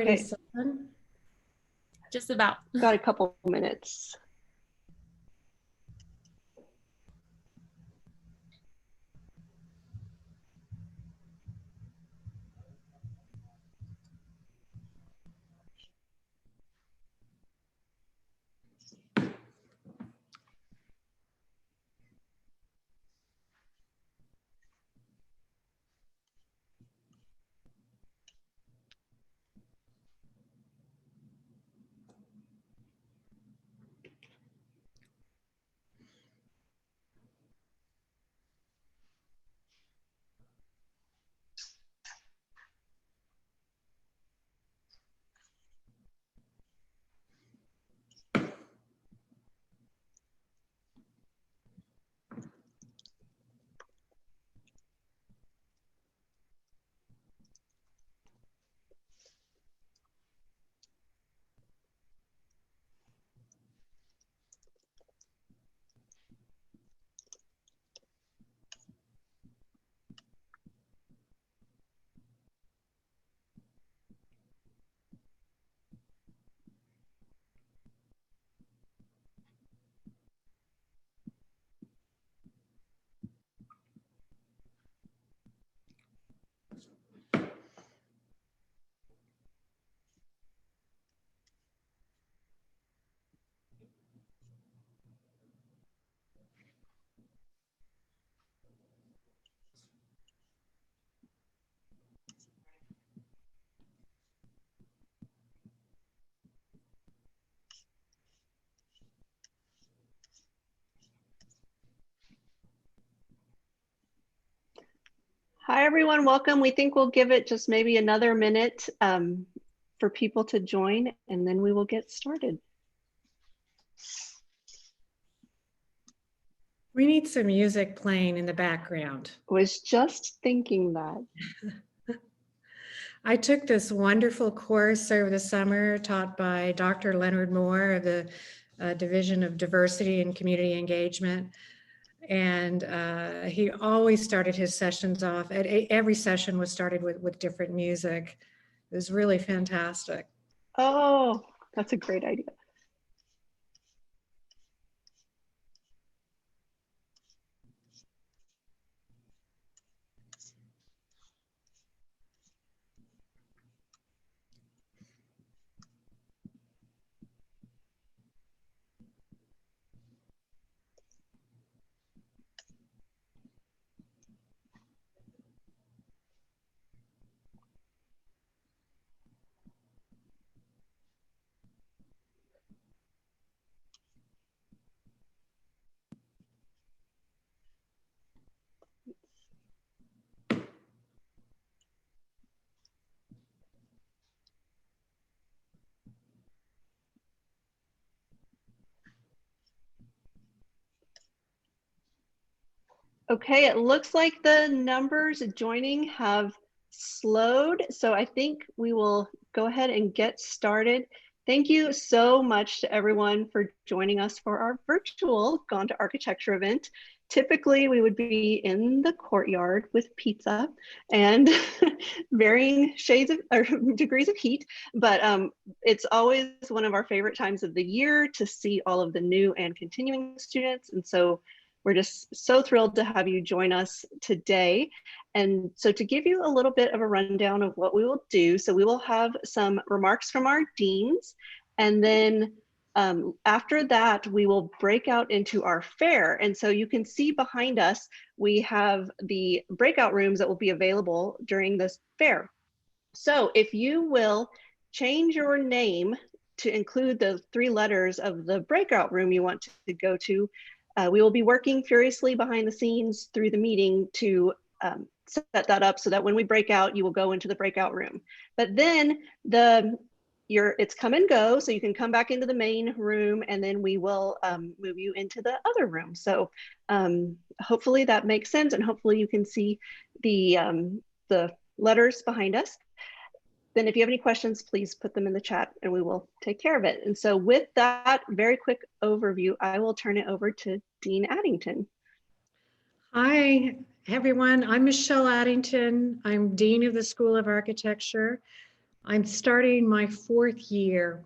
already Okay. 7? Just about. Got a couple minutes. Hi, everyone. Welcome. We think we'll give it just maybe another minute for people to join, and then we will get started. We need some music playing in the background. Was just thinking that. I took this wonderful course over the summer taught by Dr. Leonard Moore of the Division of Diversity and Community Engagement. And he always started his sessions off, every session was started with different music. It was really fantastic. Oh, that's a great idea. Okay, it looks like the numbers joining have slowed, so I think we will go ahead and get started. Thank you so much to everyone for joining us for our virtual Gone to Architecture event. Typically, we would be in the courtyard with pizza and varying shades of or degrees of heat, but it's always one of our favorite times of the year to see all of the new and continuing students. And so we're just so thrilled to have you join us today. And so to give you a little bit of a rundown of what we will do, so we will have some remarks from our deans, and then after that, we will break out into our fair. And so you can see behind us, we have the breakout rooms that will be available during this fair. So if you will change your name to include the 3 letters of the breakout room you want to go to, we will be working furiously behind the scenes through the meeting to set that up so that when we break out, you will go into the breakout room. But then it's come and go, so you can come back into the main room, and then we will move you into the other room. So hopefully that makes sense, and hopefully you can see the letters behind us. Then if you have any questions, please put them in the chat and we will take care of it. And so with that very quick overview, I will turn it over to Dean Addington. Hi, everyone. I'm Michelle Addington. I'm Dean of the School of Architecture. I'm starting my 4th year,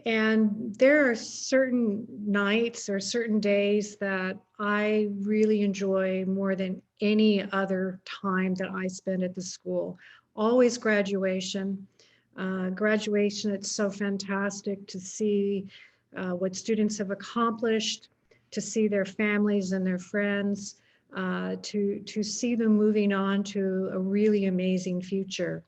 and there are certain nights or certain days that I really enjoy more than any other time that I spend at the school. Always graduation. Graduation, it's so fantastic to see what students have accomplished, to see their families and their friends, to see them moving on to a really amazing future.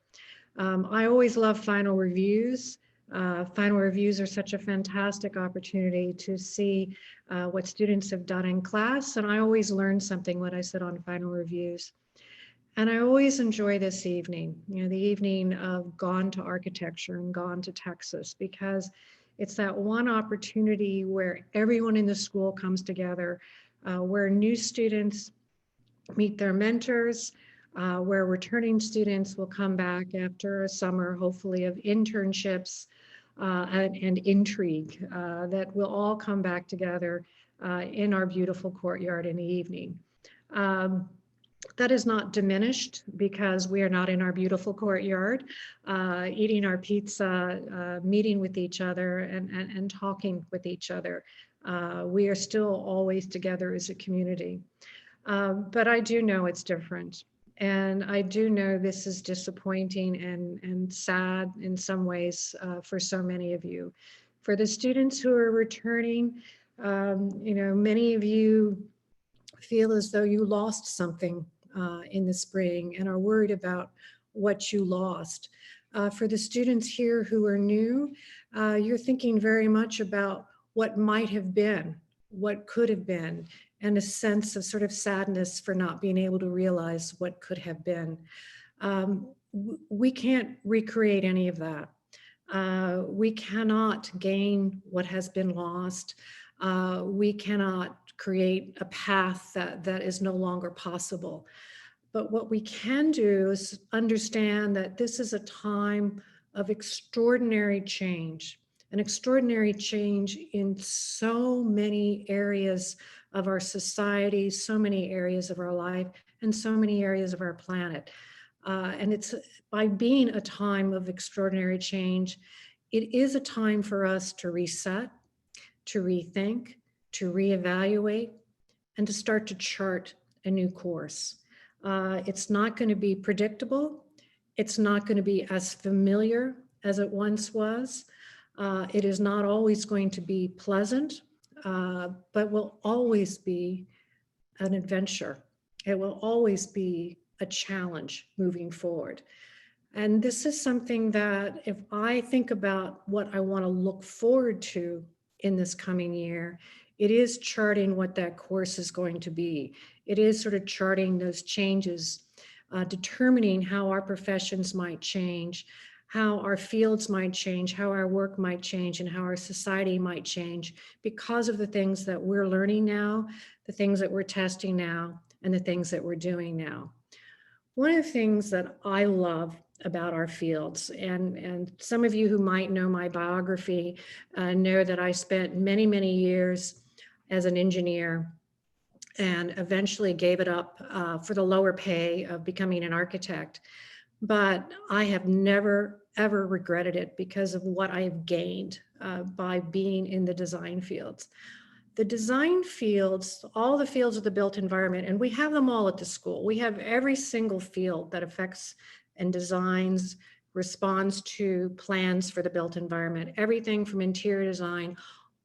I always love final reviews. Final reviews are such a fantastic opportunity to see what students have done in class, and I always learn something when I sit on final reviews. And I always enjoy this evening, the evening of Gone to Architecture and Gone to Texas, because it's that one opportunity where everyone in the school comes together, where new students meet their mentors, where returning students will come back after a summer, hopefully, of internships and intrigue, that will all come back together in our beautiful courtyard in the evening. That is not diminished because we are not in our beautiful courtyard, eating our pizza, meeting with each other, and talking with each other. We are still always together as a community. But I do know it's different. And I do know this is disappointing and sad in some ways for so many of you. For the students who are returning, many of you feel as though you lost something in the spring and are worried about what you lost. For the students here who are new, you're thinking very much about what might have been, what could have been, and a sense of sort of sadness for not being able to realize what could have been. We can't recreate any of that. We cannot gain what has been lost. We cannot create a path that is no longer possible. But what we can do is understand that this is a time of extraordinary change, an extraordinary change in so many areas of our society, so many areas of our life, and so many areas of our planet. And it's by being a time of extraordinary change, it is a time for us to reset, to rethink, to reevaluate, and to start to chart a new course. It's not going to be predictable. It's not going to be as familiar as it once was. It is not always going to be pleasant, but will always be an adventure. It will always be a challenge moving forward. And this is something that if I think about what I want to look forward to in this coming year, it is charting what that course is going to be. It is sort of charting those changes, determining how our professions might change, how our fields might change, how our work might change, and how our society might change because of the things that we're learning now, the things that we're testing now, and the things that we're doing now. One of the things that I love about our fields, and some of you who might know my biography know that I spent many, many years as an engineer and eventually gave it up for the lower pay of becoming an architect. But I have never, ever regretted it because of what I've gained by being in the design fields. The design fields, all the fields of the built environment, and we have them all at the school. We have every single field that affects and designs, responds to plans for the built environment, everything from interior design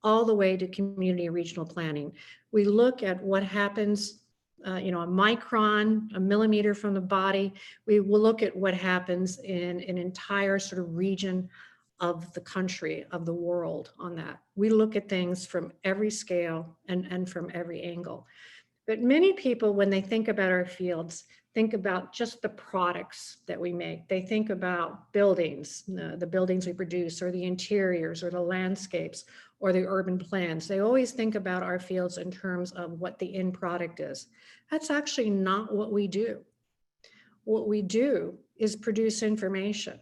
all the way to community and regional planning. We look at what happens, a micron, a millimeter from the body. We will look at what happens in an entire sort of region of the country, of the world on that. We look at things from every scale and from every angle. But many people, when they think about our fields, think about just the products that we make. They think about buildings, the buildings we produce, or the interiors, or the landscapes, or the urban plans. They always think about our fields in terms of what the end product is. That's actually not what we do. What we do is produce information.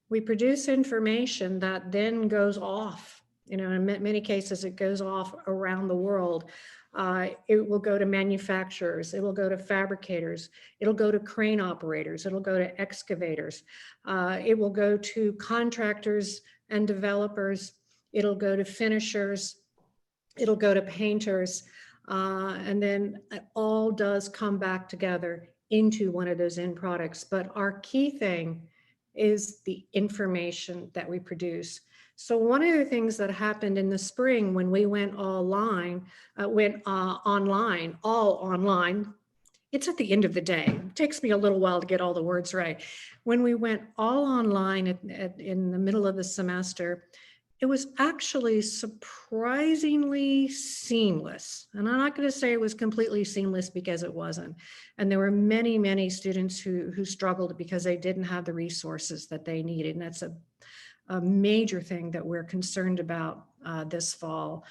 We produce information that then goes off. In many cases, it goes off around the world It will go to manufacturers. It will go to fabricators. It'll go to crane operators. It'll go to excavators. It will go to contractors and developers. It'll go to finishers. It'll go to painters. And then it all does come back together into one of those end products. But our key thing is the information that we produce. So one of the things that happened in the spring when we went online, all online, it's at the end of the day. It takes me a little while to get all the words right. When we went all online in the middle of the semester, it was actually surprisingly seamless. And I'm not going to say it was completely seamless because it wasn't. And there were many, many students who struggled because they didn't have the resources that they needed. And that's a major thing that we're concerned about this fall.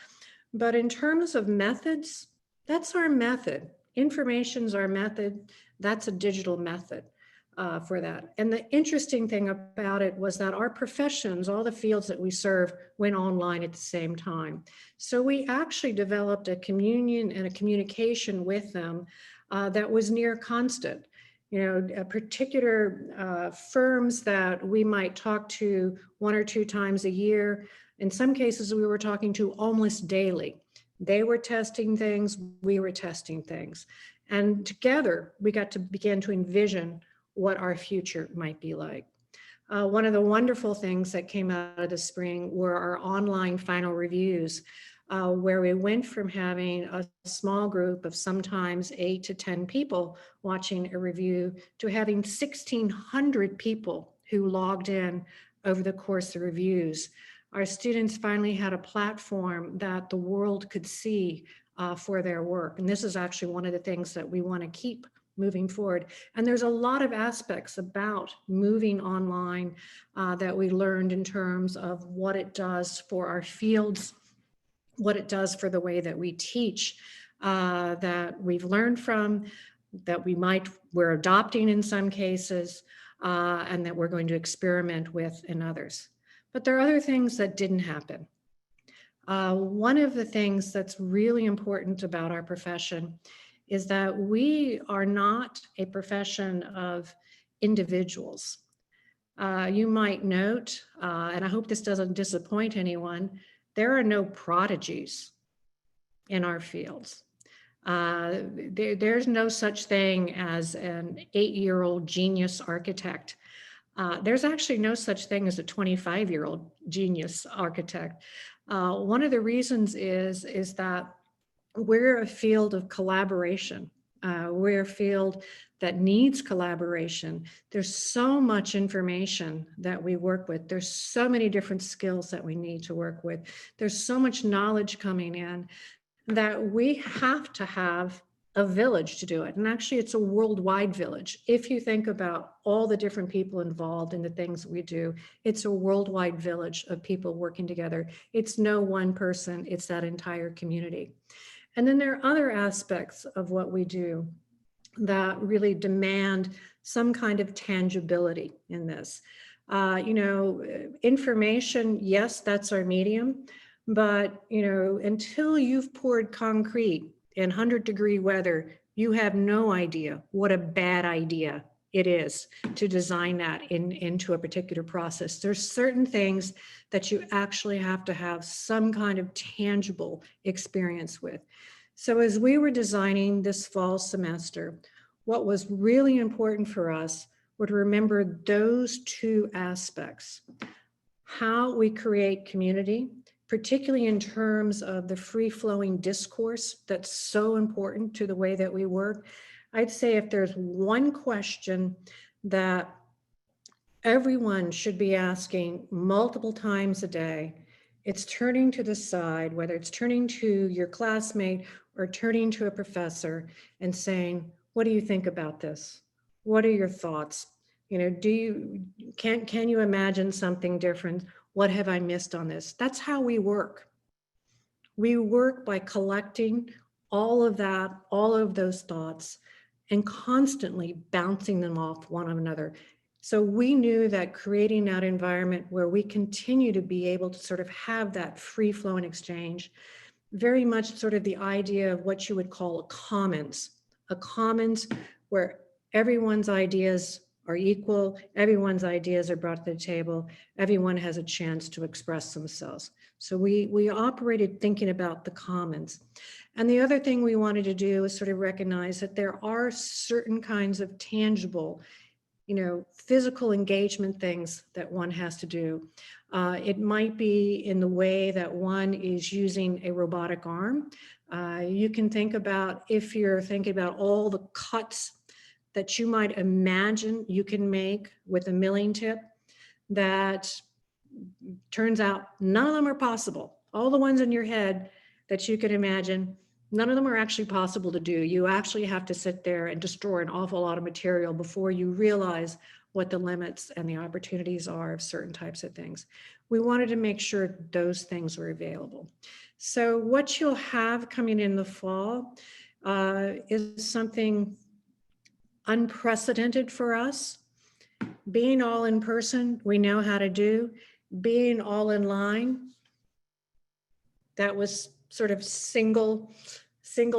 But in terms of methods, that's our method. Information's our method. That's a digital method for that. And the interesting thing about it was that our professions, all the fields that we serve, went online at the same time. So we actually developed a communion and a communication with them that was near constant. You know, particular firms that we might talk to 1 or 2 times a year. In some cases, we were talking to almost daily. They were testing things, we were testing things. And together, we got to begin to envision what our future might be like. One of the wonderful things that came out of the spring were our online final reviews, where we went from having a small group of sometimes 8 to 10 people watching a review to having 1,600 people who logged in over the course of the reviews. Our students finally had a platform that the world could see for their work. And this is actually one of the things that we want to keep moving forward. And there's a lot of aspects about moving online that we learned in terms of what it does for our fields, what it does for the way that we teach, that we've learned from, that we're adopting in some cases, and that we're going to experiment with in others. But there are other things that didn't happen. One of the things that's really important about our profession is that we are not a profession of individuals. You might note, and I hope this doesn't disappoint anyone, there are no prodigies in our fields. There's no such thing as an 8-year-old genius architect. There's actually no such thing as a 25-year-old genius architect. One of the reasons is that we're a field of collaboration. We're a field that needs collaboration. There's so much information that we work with. There's so many different skills that we need to work with. There's so much knowledge coming in that we have to have a village to do it. And actually it's a worldwide village. If you think about all the different people involved in the things that we do, it's a worldwide village of people working together. It's no one person, it's that entire community. And then there are other aspects of what we do that really demand some kind of tangibility in this. Information, yes, that's our medium, but until you've poured concrete in 100-degree weather, you have no idea what a bad idea it is to design that into a particular process. There's certain things that you actually have to have some kind of tangible experience with. So as we were designing this fall semester, what was really important for us were to remember those 2 aspects: how we create community, particularly in terms of the free-flowing discourse that's so important to the way that we work. I'd say if there's one question that everyone should be asking multiple times a day, it's turning to the side, whether it's turning to your classmate or turning to a professor and saying, what do you think about this? What are your thoughts? Can you imagine something different? What have I missed on this? That's how we work. We work by collecting all of that, all of those thoughts, and constantly bouncing them off one another. So we knew that creating that environment where we continue to be able to sort of have that free flow and exchange very much sort of the idea of what you would call a commons where everyone's ideas are equal, everyone's ideas are brought to the table, everyone has a chance to express themselves. So we operated thinking about the commons. And the other thing we wanted to do is sort of recognize that there are certain kinds of tangible, physical engagement things that one has to do. It might be in the way that one is using a robotic arm. You can think about, if you're thinking about all the cuts that you might imagine you can make with a milling tip, that turns out none of them are possible. All the ones in your head that you could imagine, none of them are actually possible to do. You actually have to sit there and destroy an awful lot of material before you realize what the limits and the opportunities are of certain types of things. We wanted to make sure those things were available. So what you'll have coming in the fall is something unprecedented for us. Being all in person, we know how to do. Being all in line, that was sort of single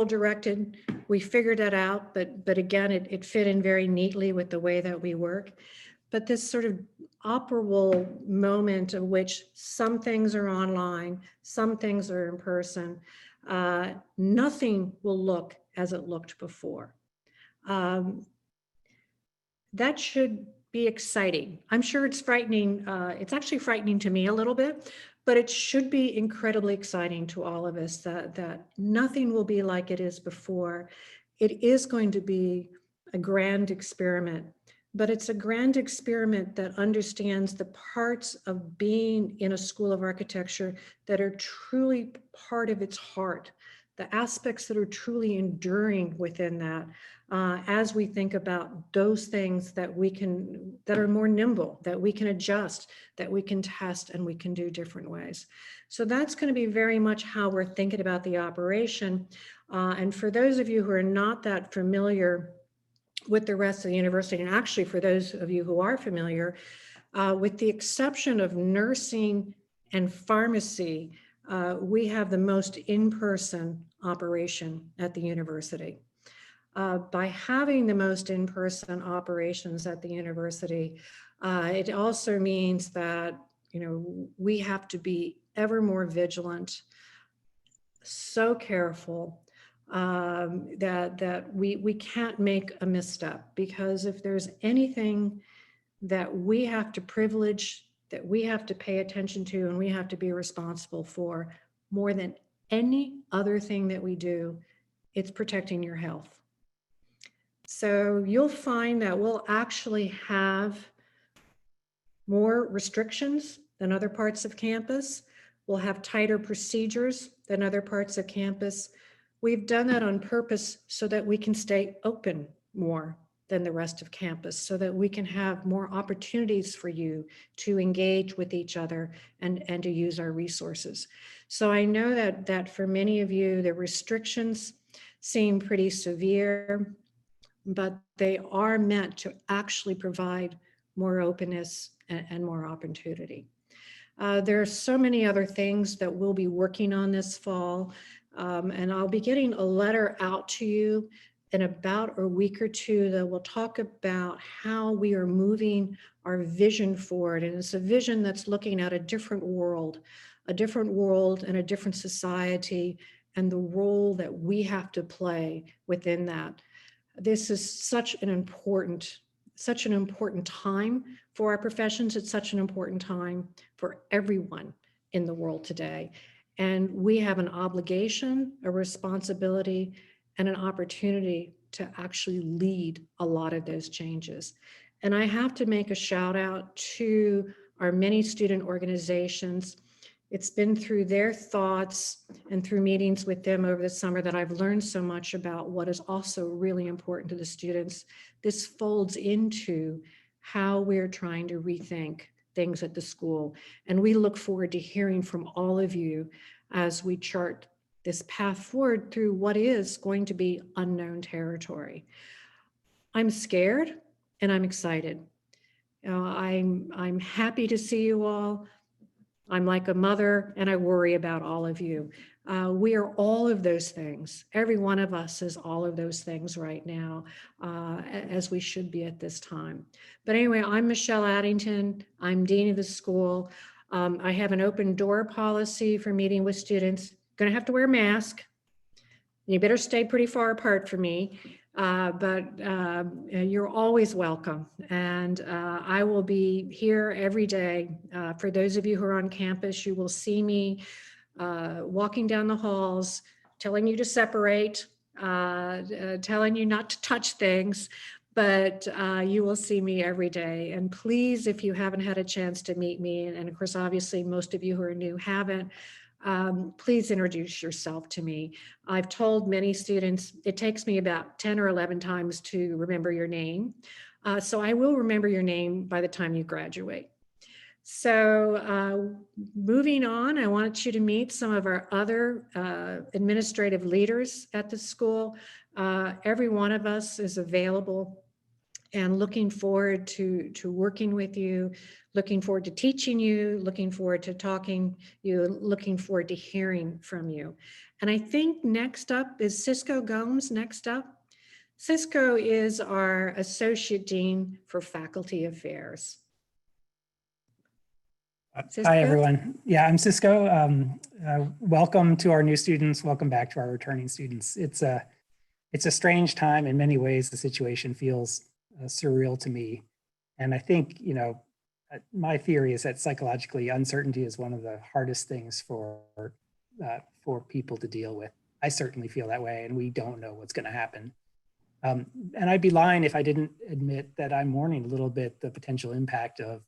directed. We figured that out, but again, it fit in very neatly with the way that we work. But this sort of operable moment of which some things are online, some things are in person, nothing will look as it looked before. That should be exciting. I'm sure it's frightening. It's actually frightening to me a little bit, but it should be incredibly exciting to all of us that nothing will be like it is before. It is going to be a grand experiment, but it's a grand experiment that understands the parts of being in a school of architecture that are truly part of its heart, the aspects that are truly enduring within that. As we think about those things that are more nimble, that we can adjust, that we can test, and we can do different ways. So that's going to be very much how we're thinking about the operation. And for those of you who are not that familiar with the rest of the university, and actually for those of you who are familiar, with the exception of nursing and pharmacy, we have the most in-person operation at the university. By having the most in-person operations at the university, it also means that we have to be ever more vigilant, so careful, that we can't make a misstep, because if there's anything that we have to privilege, that we have to pay attention to, and we have to be responsible for more than any other thing that we do, it's protecting your health. So you'll find that we'll actually have more restrictions than other parts of campus. We'll have tighter procedures than other parts of campus. We've done that on purpose so that we can stay open more than the rest of campus, so that we can have more opportunities for you to engage with each other and to use our resources. So I know that for many of you, the restrictions seem pretty severe, but they are meant to actually provide more openness and more opportunity. There are so many other things that we'll be working on this fall, and I'll be getting a letter out to you in about a week or two that will talk about how we are moving our vision forward. And it's a vision that's looking at a different world and a different society, and the role that we have to play within that. This is such an important time for our professions. It's such an important time for everyone in the world today. And we have an obligation, a responsibility, and an opportunity to actually lead a lot of those changes. And I have to make a shout out to our many student organizations. It's been through their thoughts and through meetings with them over the summer that I've learned so much about what is also really important to the students. This folds into how we're trying to rethink things at the school. And we look forward to hearing from all of you as we chart this path forward through what is going to be unknown territory. I'm scared and I'm excited. I'm happy to see you all. I'm like a mother, and I worry about all of you. We are all of those things. Every one of us is all of those things right now, as we should be at this time. But anyway, I'm Michelle Addington. I'm Dean of the school. I have an open door policy for meeting with students. Going to have to wear a mask. You better stay pretty far apart from me, but you're always welcome. And I will be here every day. For those of you who are on campus, you will see me walking down the halls, telling you to separate, telling you not to touch things, but you will see me every day. And please, if you haven't had a chance to meet me, and of course, obviously, most of you who are new haven't, please introduce yourself to me. I've told many students, it takes me about 10 or 11 times to remember your name. So I will remember your name by the time you graduate. So moving on, I want you to meet some of our other administrative leaders at the school. Every one of us is available and looking forward to working with you, looking forward to teaching you, looking forward to talking you, looking forward to hearing from you. And I think next up is Cisco Gomes next up. Cisco is our Associate Dean for Faculty Affairs. Cisco? Hi, everyone. Yeah, I'm Cisco. Welcome to our new students. Welcome back to our returning students. It's a strange time in many ways. The situation feels surreal to me. And I think, my theory is that psychologically uncertainty is one of the hardest things for people to deal with. I certainly feel that way, and we don't know what's going to happen. And I'd be lying if I didn't admit that I'm mourning a little bit the potential impact of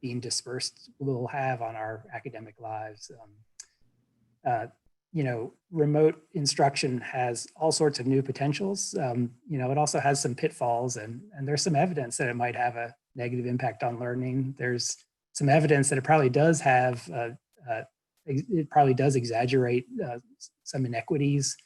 being dispersed will have on our academic lives. Remote instruction has all sorts of new potentials. It also has some pitfalls, and there's some evidence that it might have a negative impact on learning. There's some evidence that it probably does have, it probably does exaggerate some inequities.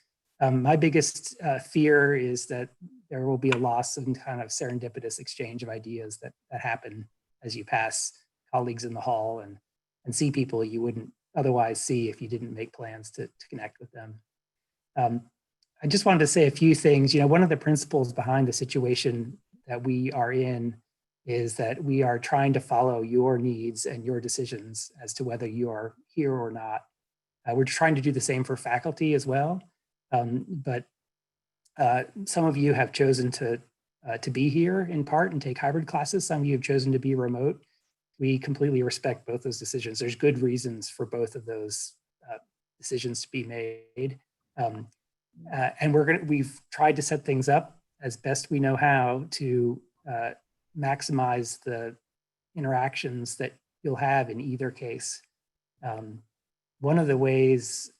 My biggest fear is that there will be a loss of kind of serendipitous exchange of ideas that happen as you pass colleagues in the hall and see people you wouldn't otherwise see if you didn't make plans to connect with them. I just wanted to say a few things. One of the principles behind the situation that we are in is that we are trying to follow your needs and your decisions as to whether you are here or not. We're trying to do the same for faculty as well. But some of you have chosen to be here in part and take hybrid classes. Some of you have chosen to be remote. We completely respect both those decisions. There's good reasons for both of those decisions to be made. And we've tried to set things up as best we know how to maximize the interactions that you'll have in either case. One of the ways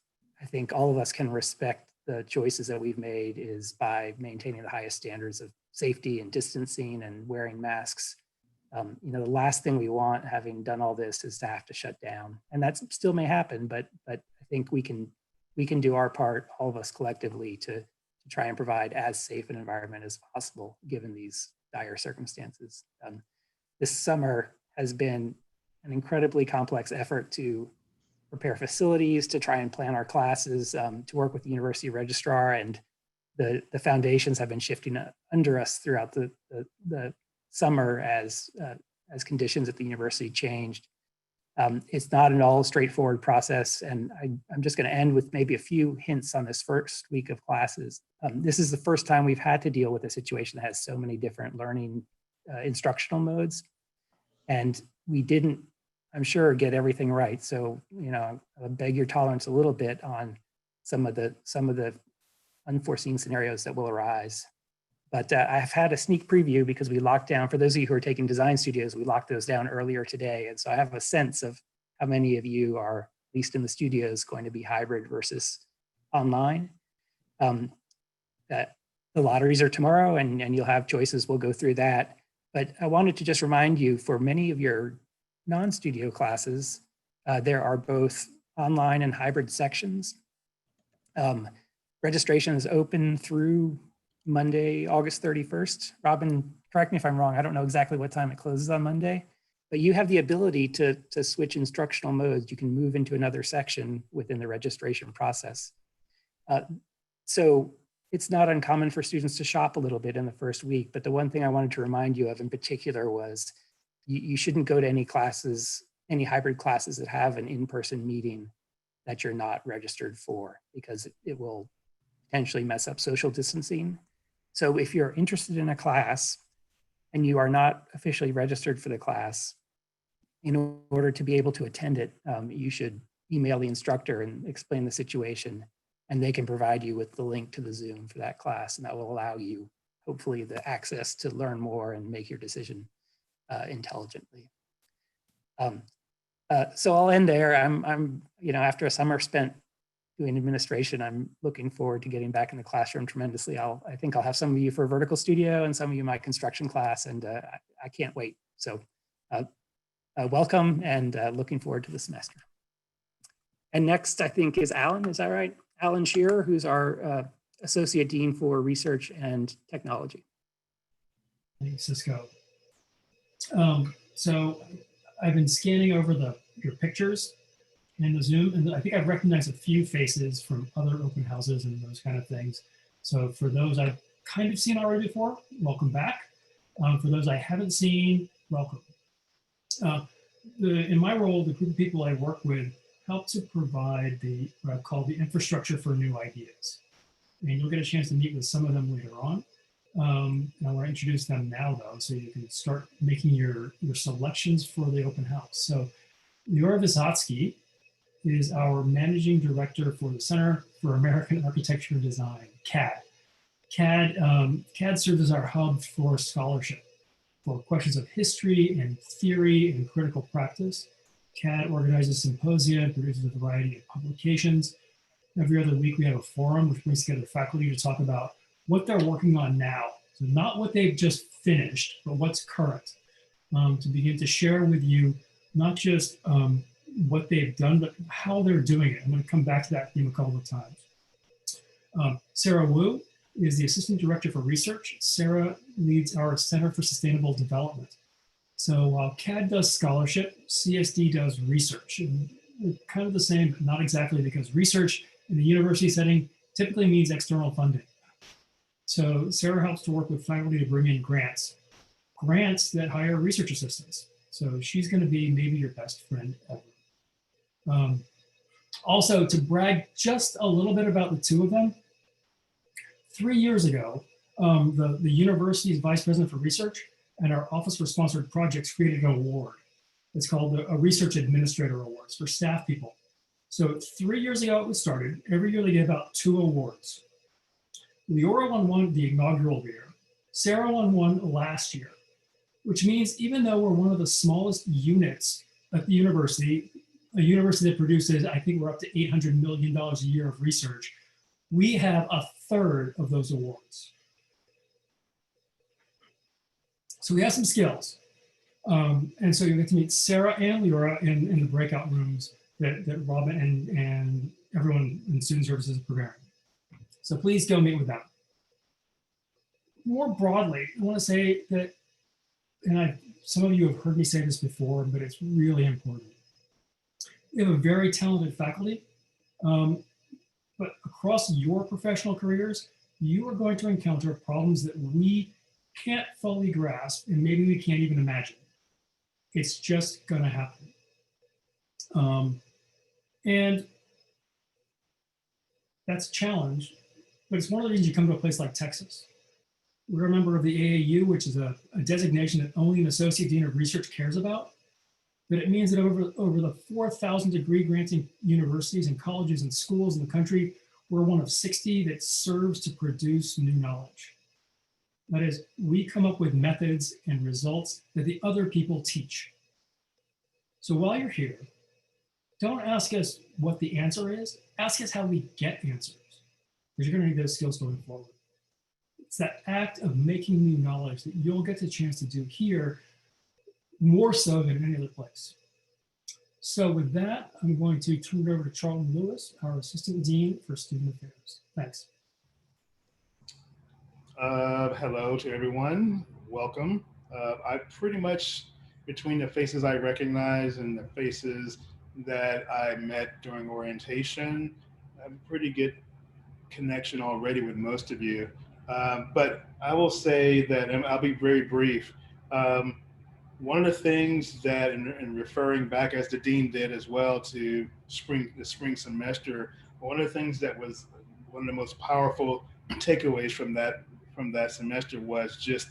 I think all of us can respect the choices that we've made is by maintaining the highest standards of safety and distancing and wearing masks. The last thing we want, having done all this, is to have to shut down, and that still may happen. But I think we can do our part, all of us collectively, to try and provide as safe an environment as possible, given these dire circumstances. This summer has been an incredibly complex effort to prepare facilities, to try and plan our classes, to work with the university registrar, and the foundations have been shifting under us throughout the summer as conditions at the university changed. It's not an all straightforward process, and I'm just going to end with maybe a few hints on this first week of classes. This is the first time we've had to deal with a situation that has so many different learning instructional modes, and we didn't, I'm sure, get everything right. So, I beg your tolerance a little bit on some of the unforeseen scenarios that will arise. But I've had a sneak preview because we locked down, for those of you who are taking design studios, we locked those down earlier today. And so I have a sense of how many of you are, at least in the studios, going to be hybrid versus online. That the lotteries are tomorrow, and you'll have choices. We'll go through that. But I wanted to just remind you, for many of your non-studio classes, there are both online and hybrid sections. Registration is open through Monday, August 31st. Robin, correct me if I'm wrong. I don't know exactly what time it closes on Monday. but you have the ability to switch instructional modes. You can move into another section within the registration process. So it's not uncommon for students to shop a little bit in the first week, but the one thing I wanted to remind you of in particular was you shouldn't go to any classes, any hybrid classes that have an in-person meeting that you're not registered for, because it will potentially mess up social distancing. So if you're interested in a class and you are not officially registered for the class, in order to be able to attend it, you should email the instructor and explain the situation, and they can provide you with the link to the Zoom for that class, and that will allow you, hopefully, the access to learn more and make your decision intelligently. So I'll end there. I'm, after a summer spent doing administration, I'm looking forward to getting back in the classroom tremendously. I think I'll have some of you for Vertical Studio and some of you my construction class, and I can't wait. So welcome, and looking forward to the semester. And next, I think, is Alan. Is that right? Alan Shearer, who's our Associate Dean for Research and Technology. Thanks, Cisco. So I've been scanning over your pictures in the Zoom, and I think I've recognized a few faces from other open houses and those kind of things. So for those I've kind of seen already before, welcome back. For those I haven't seen, welcome. In my role, the group of people I work with help to provide what I call the infrastructure for new ideas. And you'll get a chance to meet with some of them later on. I want to introduce them now, though, so you can start making your selections for the open house. So Liora Vysotsky is our managing director for the Center for American Architecture and Design, CAD. CAD serves as our hub for scholarship for questions of history and theory and critical practice. CAD organizes symposia and produces a variety of publications. Every other week we have a forum which brings together faculty to talk about what they're working on now. So not what they've just finished, but what's current, to begin to share with you not just what they've done, but how they're doing it. I'm going to come back to that theme a couple of times. Sarah Wu is the Assistant Director for Research. Sarah leads our Center for Sustainable Development. So while CAD does scholarship, CSD does research. And they're kind of the same, but not exactly, because research in the university setting typically means external funding. So Sarah helps to work with faculty to bring in grants that hire research assistants. So she's going to be maybe your best friend ever. Also, to brag just a little bit about the two of them, 3 years ago, the university's vice president for research and our office for sponsored projects created an award. It's called a Research Administrator Awards for staff people. So 3 years ago it was started. Every year they get about 2 awards. Liora won the inaugural year. Sarah won one last year, which means even though we're one of the smallest units at the university, a university that produces, I think we're up to $800 million a year of research, we have a third of those awards. So we have some skills. And so you get to meet Sarah and Liora in the breakout rooms that Robin and everyone in student services is preparing. So please go meet with them. More broadly, I want to say that, and some of you have heard me say this before, but it's really important. We have a very talented faculty, but across your professional careers, you are going to encounter problems that we can't fully grasp, and maybe we can't even imagine. It's just going to happen. And that's a challenge, but it's one of the reasons you come to a place like Texas. We're a member of the AAU, which is a designation that only an associate dean of research cares about. But it means that over the 4,000 degree granting universities and colleges and schools in the country, we're one of 60 that serves to produce new knowledge. That is, we come up with methods and results that the other people teach. So while you're here, don't ask us what the answer is, ask us how we get answers, because you're gonna need those skills going forward. It's that act of making new knowledge that you'll get the chance to do here more so than any other place. So with that, I'm going to turn it over to Charlton Lewis, our Assistant Dean for Student Affairs. Thanks. Hello to everyone, welcome. I've pretty much between the faces I recognize and the faces that I met during orientation, I have a pretty good connection already with most of you. But I will say that, and I'll be very brief, one of the things that, in referring back as the dean did as well to the spring semester, one of the things that was one of the most powerful takeaways from that semester was just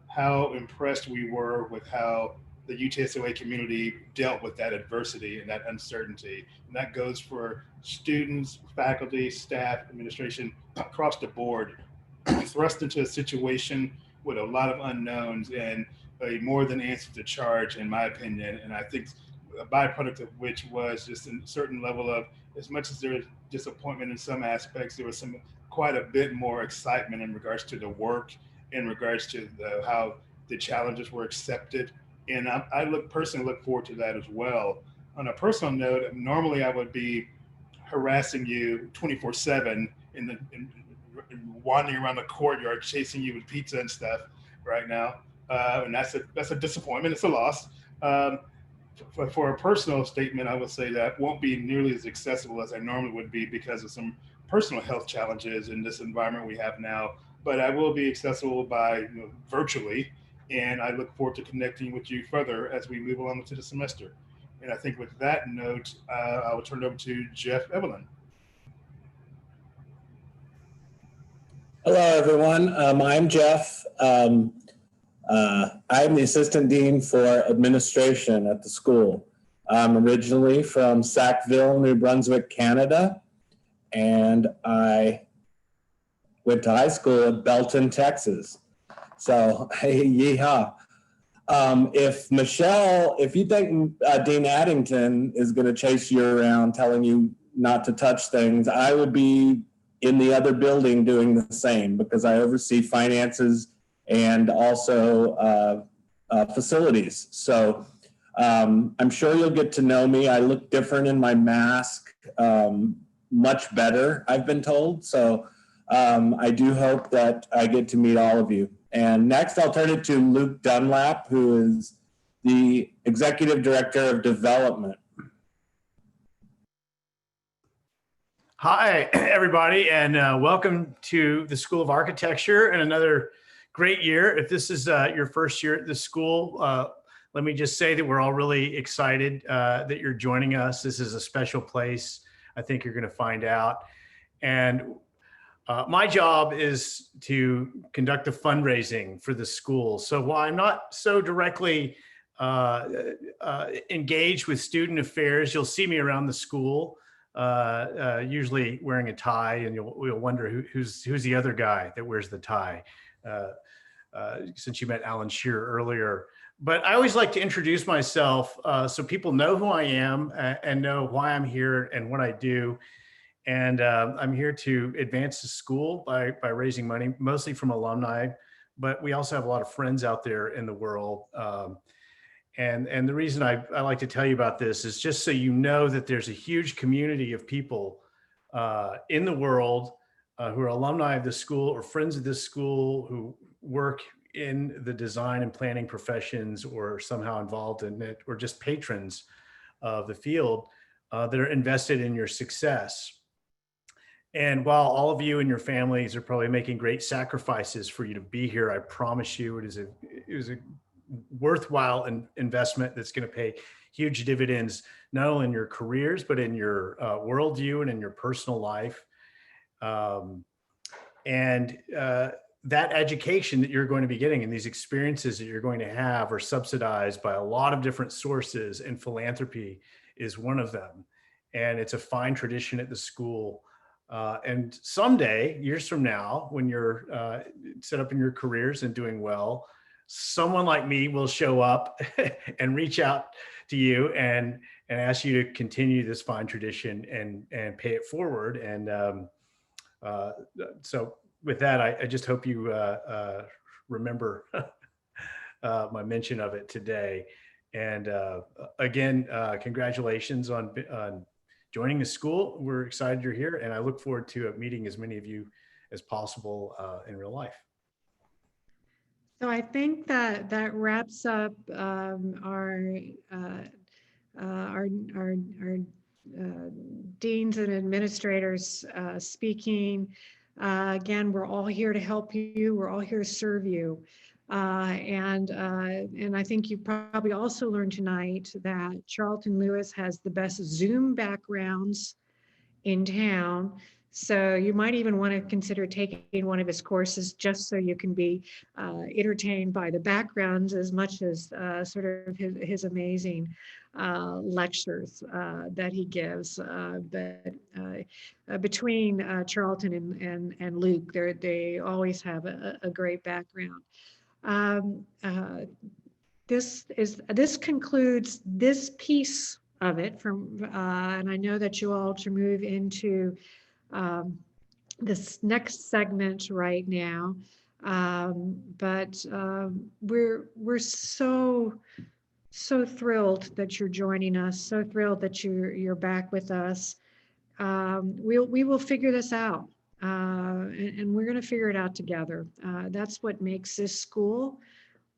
how impressed we were with how the UTSOA community dealt with that adversity and that uncertainty. And that goes for students, faculty, staff, administration, across the board, thrust into a situation with a lot of unknowns and a more than answered the charge, in my opinion. And I think a byproduct of which was just a certain level of, as much as there was disappointment in some aspects, there was quite a bit more excitement in regards to the work, in regards to how the challenges were accepted. And I personally look forward to that as well. On a personal note, normally I would be harassing you 24/7 in wandering around the courtyard, chasing you with pizza and stuff right now. And that's a disappointment. It's a loss. For a personal statement, I would say that won't be nearly as accessible as I normally would be because of some personal health challenges in this environment we have now. But I will be accessible by virtually, and I look forward to connecting with you further as we move along into the semester. And I think with that note, I will turn it over to Jeff Evelyn. Hello, everyone. I'm Jeff. I'm the Assistant Dean for Administration at the school. I'm originally from Sackville, New Brunswick, Canada, and I went to high school at Belton, Texas. So, hey, yeehaw. If you think Dean Addington is going to chase you around telling you not to touch things, I would be in the other building doing the same because I oversee finances and also facilities. So I'm sure you'll get to know me. I look different in my mask, much better, I've been told. So I do hope that I get to meet all of you. And next I'll turn it to Luke Dunlap, who is the Executive Director of Development. Hi, everybody, and welcome to the School of Architecture and another great year. If this is your first year at the school, let me just say that we're all really excited that you're joining us. This is a special place. I think you're going to find out. And my job is to conduct the fundraising for the school. So while I'm not so directly engaged with student affairs, you'll see me around the school. Usually wearing a tie, and you'll wonder who's the other guy that wears the tie, since you met Alan Shearer earlier. But I always like to introduce myself so people know who I am and know why I'm here and what I do. And I'm here to advance the school by raising money, mostly from alumni, but we also have a lot of friends out there in the world. And the reason I like to tell you about this is just so you know that there's a huge community of people in the world who are alumni of the school or friends of this school who work in the design and planning professions or somehow involved in it, or just patrons of the field that are invested in your success. And while all of you and your families are probably making great sacrifices for you to be here, I promise you it is a worthwhile investment that's going to pay huge dividends, not only in your careers, but in your worldview and in your personal life. That education that you're going to be getting and these experiences that you're going to have are subsidized by a lot of different sources, and philanthropy is one of them. And it's a fine tradition at the school. And someday, years from now, when you're set up in your careers and doing well, someone like me will show up and reach out to you and ask you to continue this fine tradition and pay it forward. And so with that, I just hope you remember my mention of it today. And again, congratulations on joining the school. We're excited you're here, and I look forward to meeting as many of you as possible in real life. So I think that that wraps up our deans and administrators speaking. Again, we're all here to help you. We're all here to serve you. And I think you probably also learned tonight that Charlton Lewis has the best Zoom backgrounds in town. So you might even want to consider taking one of his courses just so you can be entertained by the backgrounds as much as sort of his amazing lectures that he gives. But between Charlton and Luke, they always have a great background. This concludes this piece of it from, and I know that you all to move into this next segment right now. We're so thrilled that you're joining us, so thrilled that you're back with us. We will figure this out, and we're going to figure it out together. That's what makes this school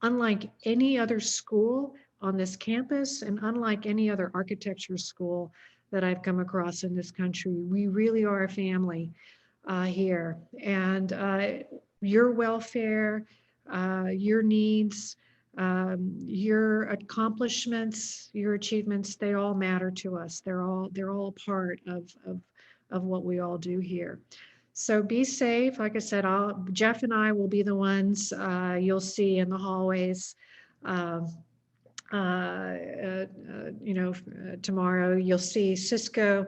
unlike any other school on this campus and unlike any other architecture school that I've come across in this country. We really are a family here, and your welfare, your needs, your accomplishments, your achievements, they all matter to us. They're all a part of what we all do here. So be safe. Like I said, Jeff and I will be the ones you'll see in the hallways. Tomorrow you'll see Cisco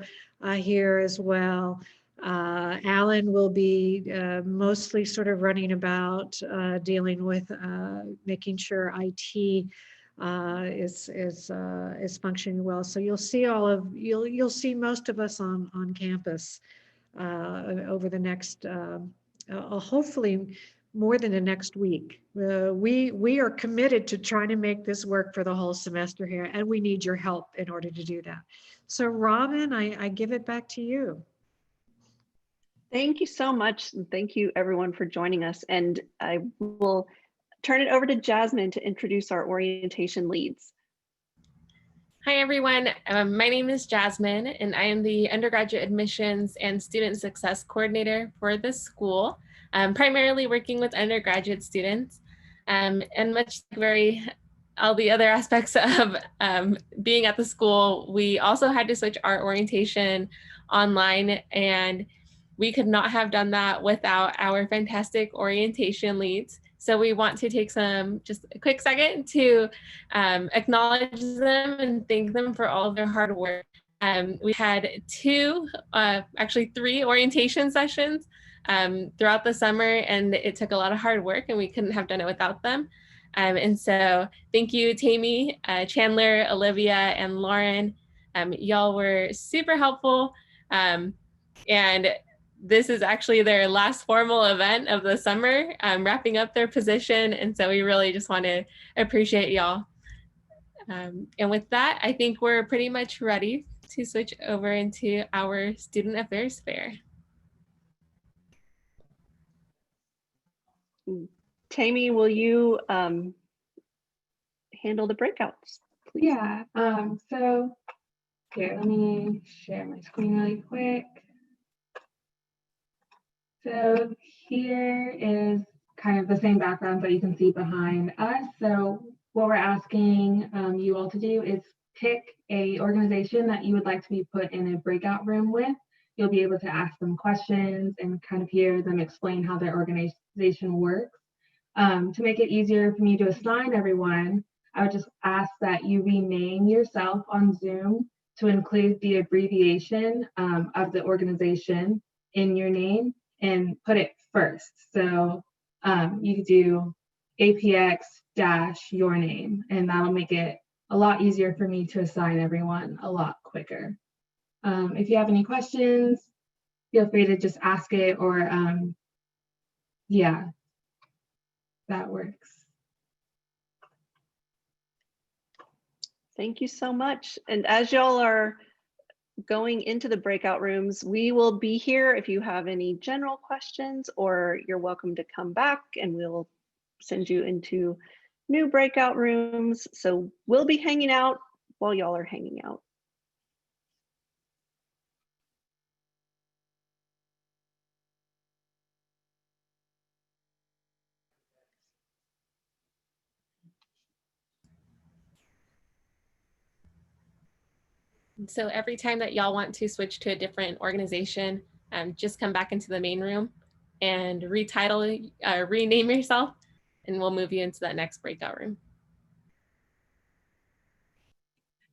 here as well. Alan will be mostly sort of running about dealing with making sure IT is functioning well. So you'll see most of us on campus over the next, hopefully more than the next week. We are committed to trying to make this work for the whole semester here, and we need your help in order to do that. So Robin, I give it back to you. Thank you so much. And thank you everyone for joining us. And I will turn it over to Jasmine to introduce our orientation leads. Hi, everyone. My name is Jasmine, and I am the undergraduate admissions and student success coordinator for the school, primarily working with undergraduate students. And much like all the other aspects of being at the school, we also had to switch our orientation online, and we could not have done that without our fantastic orientation leads. So we want to take just a quick second to acknowledge them and thank them for all of their hard work. We had actually three orientation sessions throughout the summer, and it took a lot of hard work, and we couldn't have done it without them. And so thank you, Tammy, Chandler, Olivia, and Lauren. Y'all were super helpful. And this is actually their last formal event of the summer, wrapping up their position. And so we really just want to appreciate y'all. And with that, I think we're pretty much ready to switch over into our student affairs fair. Tammy, will you handle the breakouts, please? Yeah, so here, let me share my screen really quick. So here is kind of the same background that you can see behind us. So what we're asking you all to do is pick a organization that you would like to be put in a breakout room with. You'll be able to ask them questions and kind of hear them explain how their organization works. To make it easier for me to assign everyone, I would just ask that you rename yourself on Zoom to include the abbreviation of the organization in your name and put it first. So you could do APX-your name, and that'll make it a lot easier for me to assign everyone a lot quicker. If you have any questions, feel free to just ask it, or yeah, that works. Thank you so much. And as y'all are going into the breakout rooms, we will be here if you have any general questions, or you're welcome to come back and we'll send you into new breakout rooms. So we'll be hanging out while y'all are hanging out. So every time that y'all want to switch to a different organization, just come back into the main room and retitle, rename yourself, and we'll move you into that next breakout room.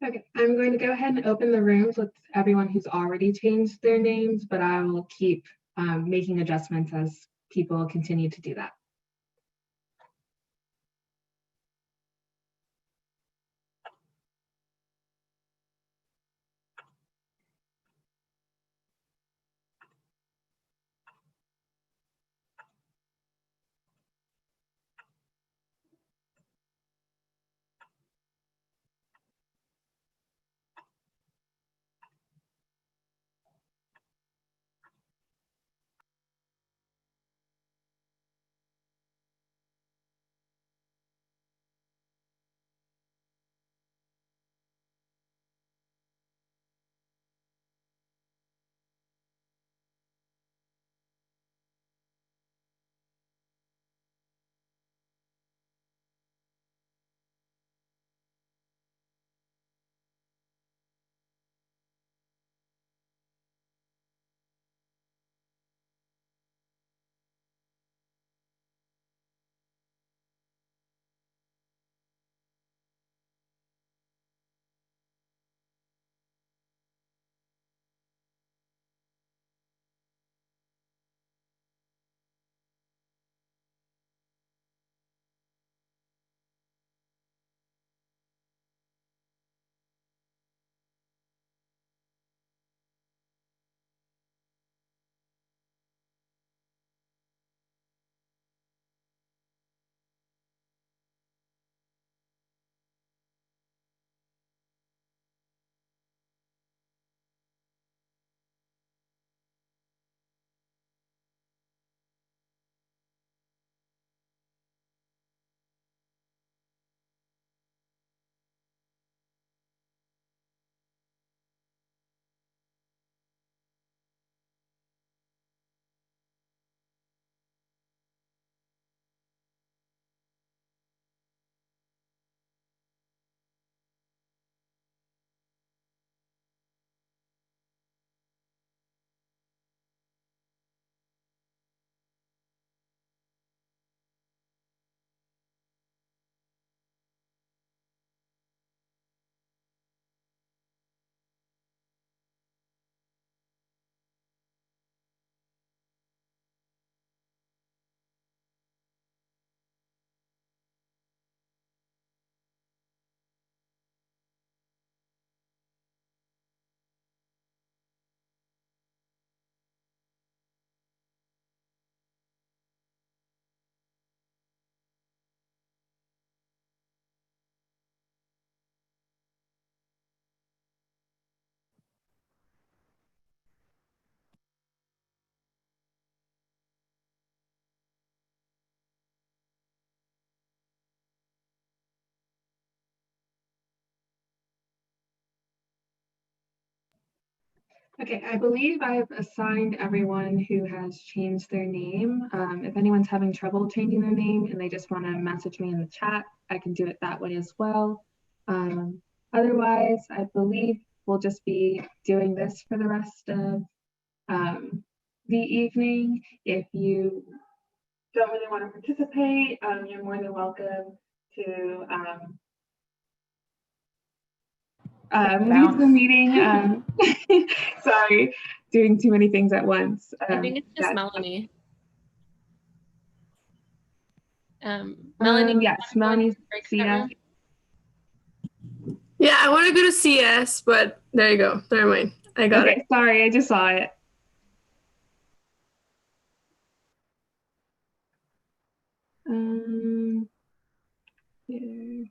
Okay, I'm going to go ahead and open the rooms with everyone who's already changed their names, but I will keep making adjustments as people continue to do that. Okay, I believe I've assigned everyone who has changed their name. If anyone's having trouble changing their name and they just want to message me in the chat, I can do it that way as well. Otherwise, I believe we'll just be doing this for the rest of the evening. If you don't really want to participate, you're more than welcome to leave the meeting. Sorry, doing too many things at once. I think it's just Melanie. Yes, Melanie's CS. Yeah, I want to go to CS, but there you go. Never mind. I got it. Sorry, I just saw it. Here.